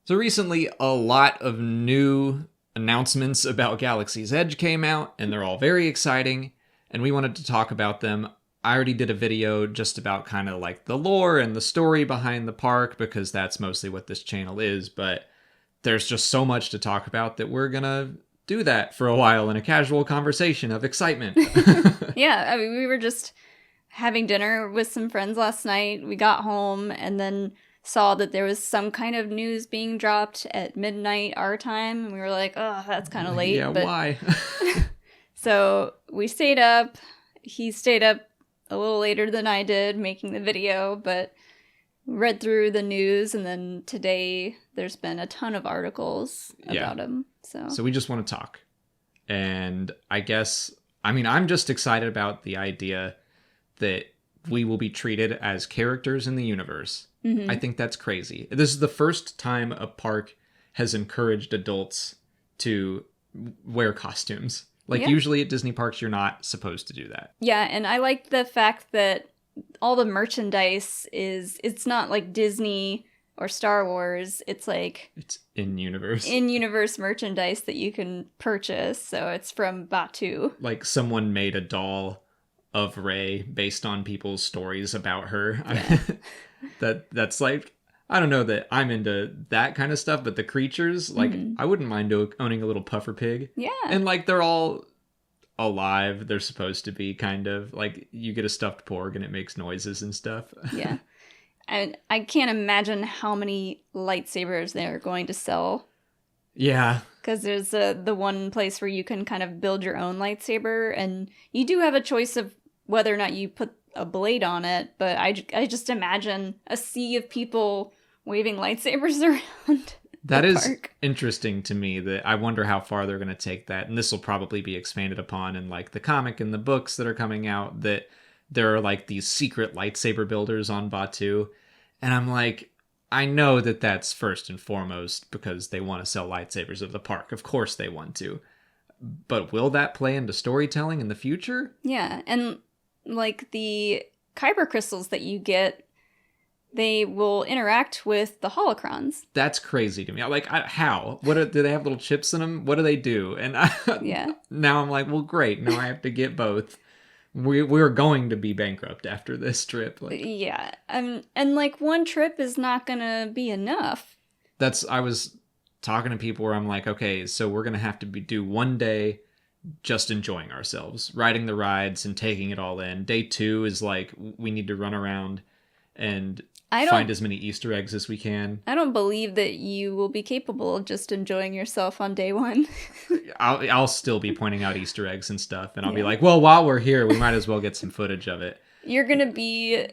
So recently, a lot of new announcements about Galaxy's Edge came out, and they're all very exciting, and we wanted to talk about them. I already did a video just about kind of like the lore and the story behind the park, because that's mostly what this channel is, but there's just so much to talk about that we're gonna do that for a while in a casual conversation of excitement. Yeah, I mean, we were just having dinner with some friends last night. We got home and then saw that there was some kind of news being dropped at midnight our time. And we were like, oh, that's kind of late. Yeah, but why? So we stayed up. He stayed up a little later than I did making the video, but read through the news. And then today there's been a ton of articles about him. So we just want to talk. And I'm just excited about the idea that we will be treated as characters in the universe. Mm-hmm. I think that's crazy. This is the first time a park has encouraged adults to wear costumes. Usually at Disney parks, you're not supposed to do that. Yeah, and I like the fact that all the merchandise it's not like Disney or Star Wars. It's in-universe merchandise that you can purchase. So it's from Batu. Like someone made a doll of Rey based on people's stories about her. Yeah. That's like, I don't know that I'm into that kind of stuff, but the creatures, I wouldn't mind owning a little puffer pig. Yeah. And they're all alive. They're supposed to be kind of like, you get a stuffed porg and it makes noises and stuff. Yeah. And I can't imagine how many lightsabers they're going to sell. Yeah. Because there's the one place where you can kind of build your own lightsaber, and you do have a choice of whether or not you put a blade on it, but I just imagine a sea of people waving lightsabers around. That is interesting to me. That I wonder how far they're going to take that, and this will probably be expanded upon in the comic and the books that are coming out, that there are these secret lightsaber builders on Batu, and I'm like, I know that that's first and foremost because they want to sell lightsabers at the park. Of course they want to. But will that play into storytelling in the future? Yeah, and the kyber crystals that you get, they will interact with the holocrons. That's crazy to me. How? Do they have little chips in them? What do they do? And now I'm like, well, great. Now I have to get both. We're going to be bankrupt after this trip. Yeah. And one trip is not going to be enough. I was talking to people where I'm like, okay, so we're going to have to do one day just enjoying ourselves, riding the rides and taking it all in. Day 2 is we need to run around and find as many Easter eggs as we can. I don't believe that you will be capable of just enjoying yourself on day 1. I'll still be pointing out Easter eggs and stuff, and I'll be like, well, while we're here, we might as well get some footage of it. You're going to be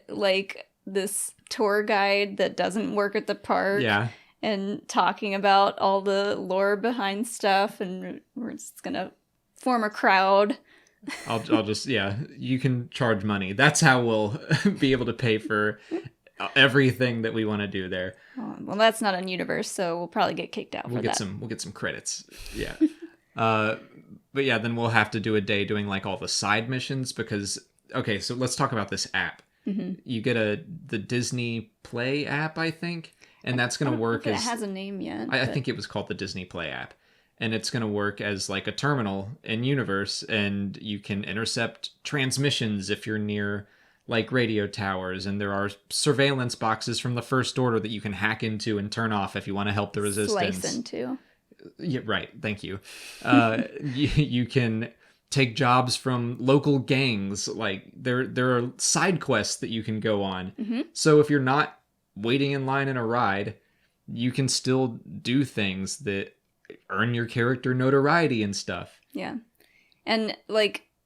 this tour guide that doesn't work at the park. Yeah. And talking about all the lore behind stuff, and we're just going to form a crowd. I'll just, you can charge money. That's how we'll be able to pay for everything that we want to do there. Well, that's not in universe, so we'll probably get kicked out for that. We'll get some credits. Yeah. But yeah, then we'll have to do a day doing all the side missions because, okay, so let's talk about this app. Mm-hmm. You get the Disney Play app, I think, and that's going to work as... It has a name yet. I think it was called the Disney Play app. And it's going to work as a terminal in universe, and you can intercept transmissions if you're near radio towers, and there are surveillance boxes from the First Order that you can hack into and turn off if you want to help the Resistance. Slice into. Yeah, right. Thank you. You can take jobs from local gangs. There are side quests that you can go on. Mm-hmm. So if you're not waiting in line in a ride, you can still do things that earn your character notoriety and stuff. Yeah. And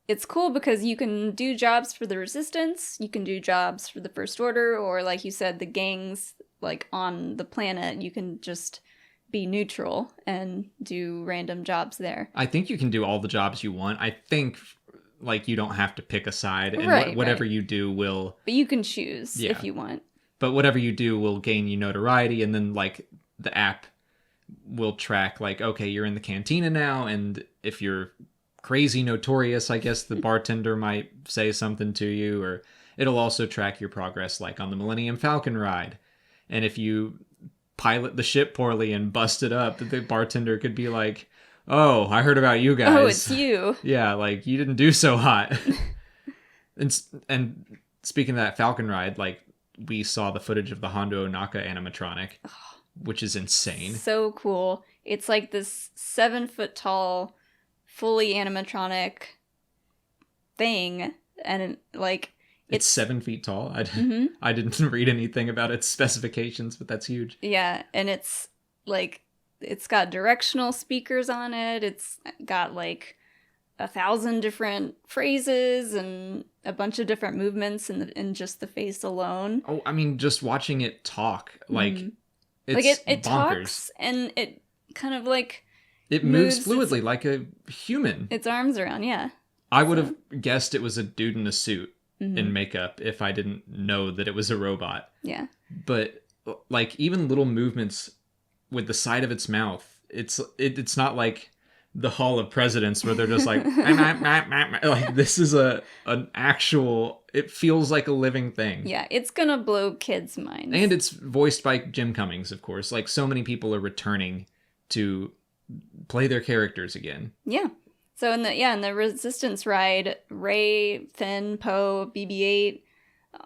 it's cool because you can do jobs for the Resistance, you can do jobs for the First Order, or like you said, the gangs on the planet, you can just be neutral and do random jobs there. I think you can do all the jobs you want. I think you don't have to pick a side, and whatever you do will... But you can choose if you want. But whatever you do will gain you notoriety, and then the app will track okay, you're in the cantina now, and if you're crazy notorious, I guess the bartender might say something to you, or it'll also track your progress on the Millennium Falcon ride. And if you pilot the ship poorly and bust it up, the bartender could be like, "Oh, I heard about you guys. Oh, it's you." Yeah, like you didn't do so hot." And speaking of that Falcon ride, like we saw the footage of the Hondo Ohnaka animatronic, which is insane. So cool. It's like this 7-foot tall, fully animatronic thing, and like it's 7 feet tall. Mm-hmm. I didn't read anything about its specifications, but that's huge. Yeah, and it's like it's got directional speakers on it. It's got like 1,000 different phrases and a bunch of different movements in just the face alone. Oh, I mean, just watching it talk, like it's like it bonkers. talks and it kind of like it moves fluidly like a human. Its arms around, yeah. I would have guessed it was a dude in a suit in makeup if I didn't know that it was a robot. Yeah. But like even little movements with the side of its mouth, it's not like the Hall of Presidents where they're just like like this is an actual, it feels like a living thing. Yeah, it's gonna blow kids' minds. And it's voiced by Jim Cummings, of course. Like so many people are returning to play their characters again. Yeah. So in the Resistance ride, Rey, Finn, Poe, BB-8,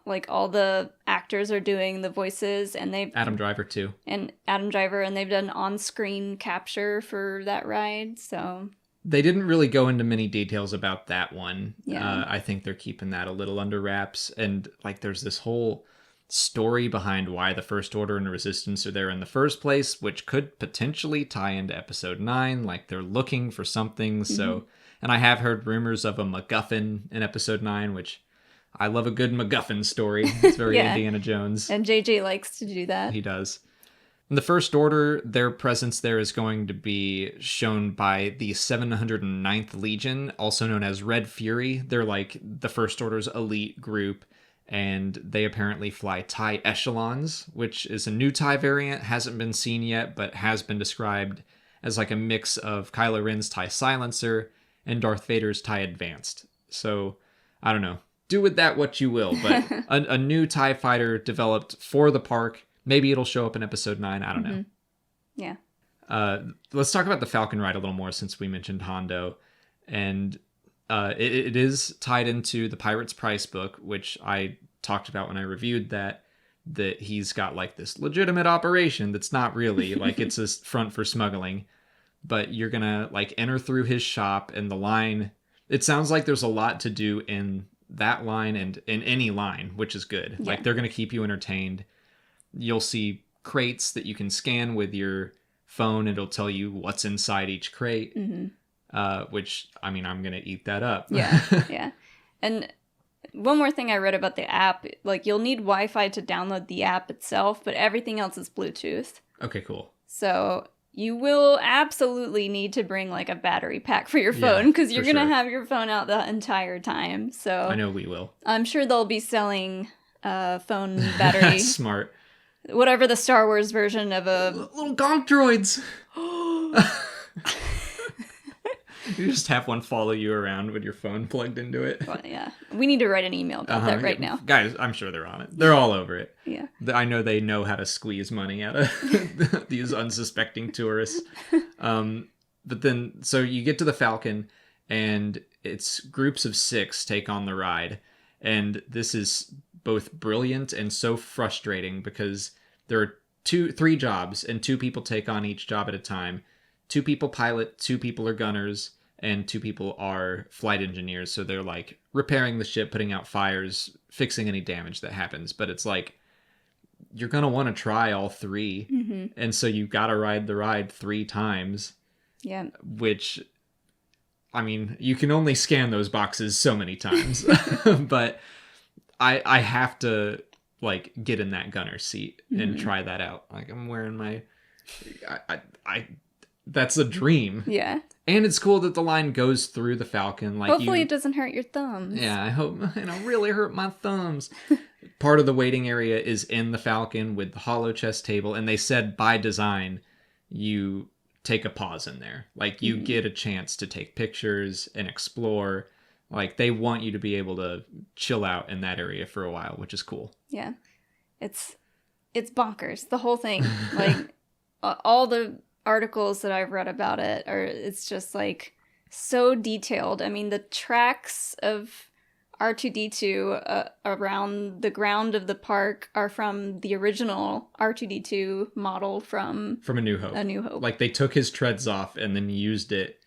like all the actors are doing the voices, and they've Adam Driver too. And Adam Driver, and they've done on-screen capture for that ride. So they didn't really go into many details about that one. Yeah. I think they're keeping that a little under wraps, and like there's this whole story behind why the First Order and the Resistance are there in the first place, which could potentially tie into Episode 9. Like they're looking for something. So, and I have heard rumors of a MacGuffin in Episode 9, which I love a good MacGuffin story. It's very Yeah. Indiana Jones. And JJ likes to do that. He does. In the First Order, their presence there is going to be shown by the 709th Legion, also known as Red Fury. They're like the First Order's elite group, and they apparently fly TIE Echelons, which is a new TIE variant, hasn't been seen yet, but has been described as like a mix of Kylo Ren's TIE Silencer and Darth Vader's TIE Advanced. So, I don't know. Do with that what you will, but a new TIE fighter developed for the park. Maybe it'll show up in Episode 9. I don't know. Yeah. Let's talk about the Falcon ride a little more since we mentioned Hondo. And it is tied into the Pirate's Price book, which I talked about when I reviewed that he's got like this legitimate operation that's not really like it's a front for smuggling. But you're going to like enter through his shop, and the line, it sounds like there's a lot to do in that line and in any line, which is good. Yeah. Like they're going to keep you entertained. You'll see crates that you can scan with your phone. It'll tell you what's inside each crate, which, I mean, I'm going to eat that up. Yeah, yeah. And one more thing I read about the app, like you'll need Wi-Fi to download the app itself, but everything else is Bluetooth. Okay, cool. So you will absolutely need to bring like a battery pack for your phone, because you're going to have your phone out the entire time. So I know we will. I'm sure they'll be selling phone battery. Smart. Whatever the Star Wars version of a... Little gonk droids! You just have one follow you around with your phone plugged into it. Well, yeah. We need to write an email about that right now. Guys, I'm sure they're on it. They're all over it. Yeah. I know they know how to squeeze money out of these unsuspecting tourists. But then, so you get to the Falcon, and it's groups of 6 take on the ride. And this is both brilliant and so frustrating because there are 3 jobs, and 2 people take on each job at a time. 2 people pilot, 2 people are gunners, and 2 people are flight engineers. So they're like repairing the ship, putting out fires, fixing any damage that happens. But it's like, you're going to want to try all 3. And so you got to ride the ride 3 times. Yeah. Which, I mean, you can only scan those boxes so many times. But I have to like get in that gunner seat and try that out. Like I'm wearing my, I that's a dream. Yeah. And it's cool that the line goes through the Falcon. Like hopefully it doesn't hurt your thumbs. Yeah, I hope, really hurt my thumbs. Part of the waiting area is in the Falcon with the holo chess table. And they said by design, you take a pause in there. Like you get a chance to take pictures and explore. Like they want you to be able to chill out in that area for a while, which is cool. Yeah. It's it's bonkers. The whole thing. Like, all the articles that I've read about it it's just like so detailed. I mean, the tracks of R2-D2 around the ground of the park are from the original R2-D2 model from A New Hope. A New Hope. Like, they took his treads off and then used it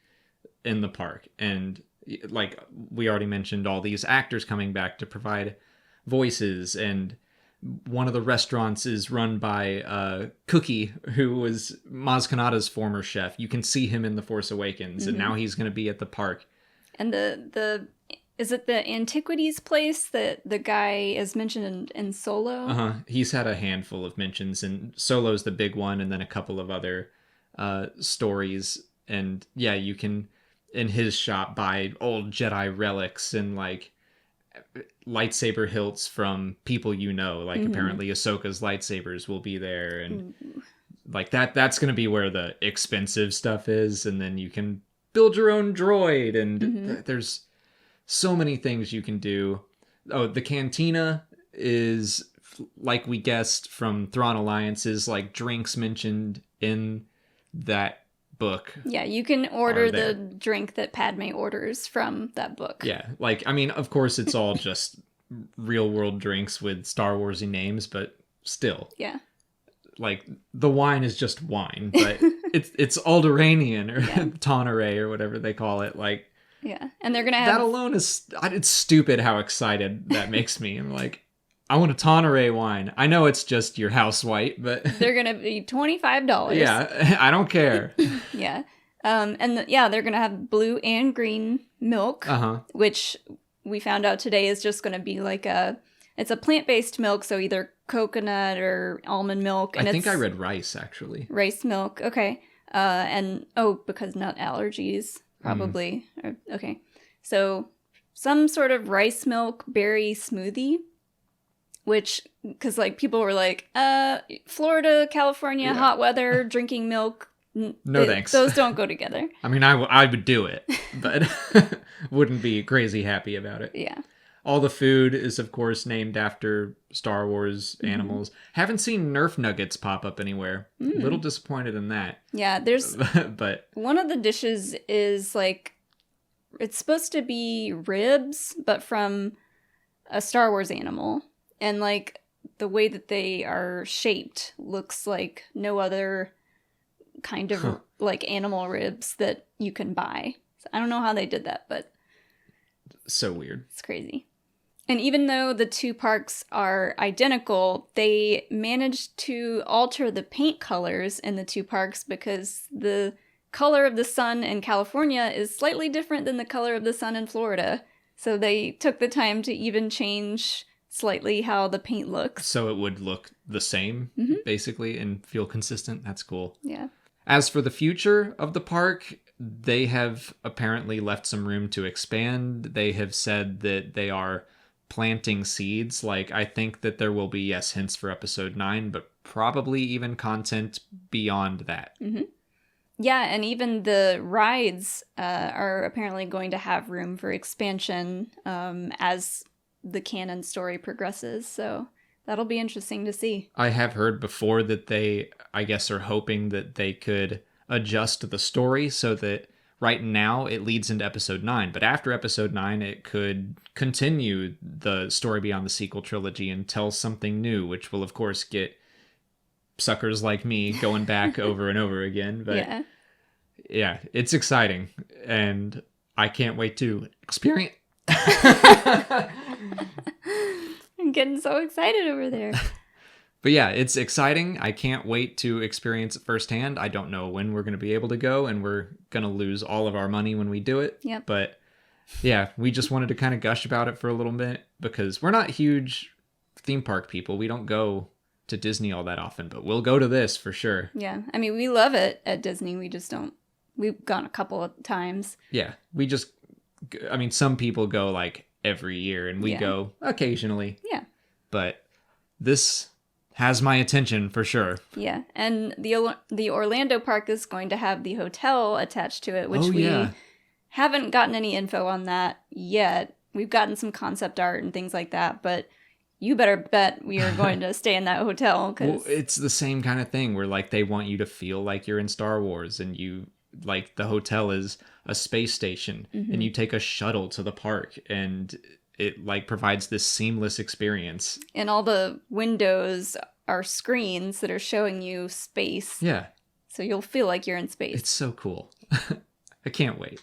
in the park. And like we already mentioned, all these actors coming back to provide voices, and one of the restaurants is run by Cookie, who was Maz Kanata's former chef. You can see him in The Force Awakens, and now he's going to be at the park. And is it the antiquities place that the guy is mentioned in Solo? Uh-huh. He's had a handful of mentions, and Solo's the big one, and then a couple of other stories. And yeah, you can, in his shop, buy old Jedi relics and like lightsaber hilts from people you know. Like apparently Ahsoka's lightsabers will be there, and like that's going to be where the expensive stuff is. And then you can build your own droid, and there's so many things you can do. Oh, the cantina is, like we guessed from Thrawn Alliance's, like drinks mentioned in that book. Yeah, you can order the drink that Padme orders from that book. Yeah, like, I mean, of course it's all just real world drinks with Star Warsy names, but still. Yeah. Like, the wine is just wine, but it's Alderaanian or Tonneray or whatever they call it. Like, yeah, and they're gonna have that alone is, it's stupid how excited that makes me. I'm like, I want a Tonneray wine. I know it's just your house white, but they're gonna be $25. Yeah, I don't care. Yeah, they're gonna have blue and green milk, which we found out today is just gonna be like it's a plant-based milk, so either coconut or almond milk. And I think I read rice, actually. Rice milk, okay. Because nut allergies, probably. Okay, so some sort of rice milk berry smoothie. Which, because like people were like, Florida, California, hot weather, drinking milk. No thanks. Those don't go together. I mean, I would do it, but wouldn't be crazy happy about it. Yeah. All the food is, of course, named after Star Wars animals. Haven't seen Nerf nuggets pop up anywhere. A little disappointed in that. Yeah, there's... but one of the dishes is like... It's supposed to be ribs, but from a Star Wars animal. And, like, the way that they are shaped looks like no other kind of, like, animal ribs that you can buy. So I don't know how they did that, but... So weird. It's crazy. And even though the two parks are identical, they managed to alter the paint colors in the two parks because the color of the sun in California is slightly different than the color of the sun in Florida. So they took the time to even change... slightly how the paint looks. So it would look the same, basically, and feel consistent. That's cool. Yeah. As for the future of the park, they have apparently left some room to expand. They have said that they are planting seeds. Like, I think that there will be, yes, hints for episode 9, but probably even content beyond that. Yeah, and even the rides are apparently going to have room for expansion as the canon story progresses, so that'll be interesting to see. I have heard before that they, I guess, are hoping that they could adjust the story so that right now it leads into episode 9, but after episode 9 it could continue the story beyond the sequel trilogy and tell something new, which will of course get suckers like me going back over and over again. But yeah, it's exciting, and I can't wait to experience. I'm getting so excited over there. But yeah, it's exciting. I can't wait to experience it firsthand. I don't know when we're going to be able to go, and we're going to lose all of our money when we do it. Yep. But yeah, we just wanted to kind of gush about it for a little bit because we're not huge theme park people. We don't go to Disney all that often, but we'll go to this for sure. Yeah. I mean, we love it at Disney. We just don't. We've gone a couple of times. Yeah. I mean, some people go like every year, and we go occasionally. Yeah. But this has my attention for sure. Yeah, and the Orlando park is going to have the hotel attached to it, which we haven't gotten any info on that yet. We've gotten some concept art and things like that, but you better bet we are going to stay in that hotel. Well, it's the same kind of thing where like they want you to feel like you're in Star Wars, and you like the hotel is a space station, and you take a shuttle to the park, and it like provides this seamless experience. And all the windows are screens that are showing you space. Yeah. So you'll feel like you're in space. It's so cool. I can't wait.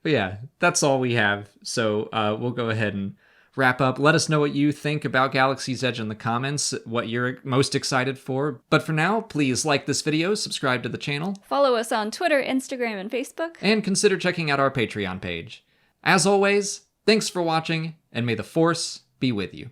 But yeah, that's all we have. So we'll go ahead and wrap up. Let us know what you think about Galaxy's Edge in the comments, what you're most excited for. But for now, please like this video, subscribe to the channel. Follow us on Twitter, Instagram, and Facebook. And consider checking out our Patreon page. As always, thanks for watching, and may the Force be with you.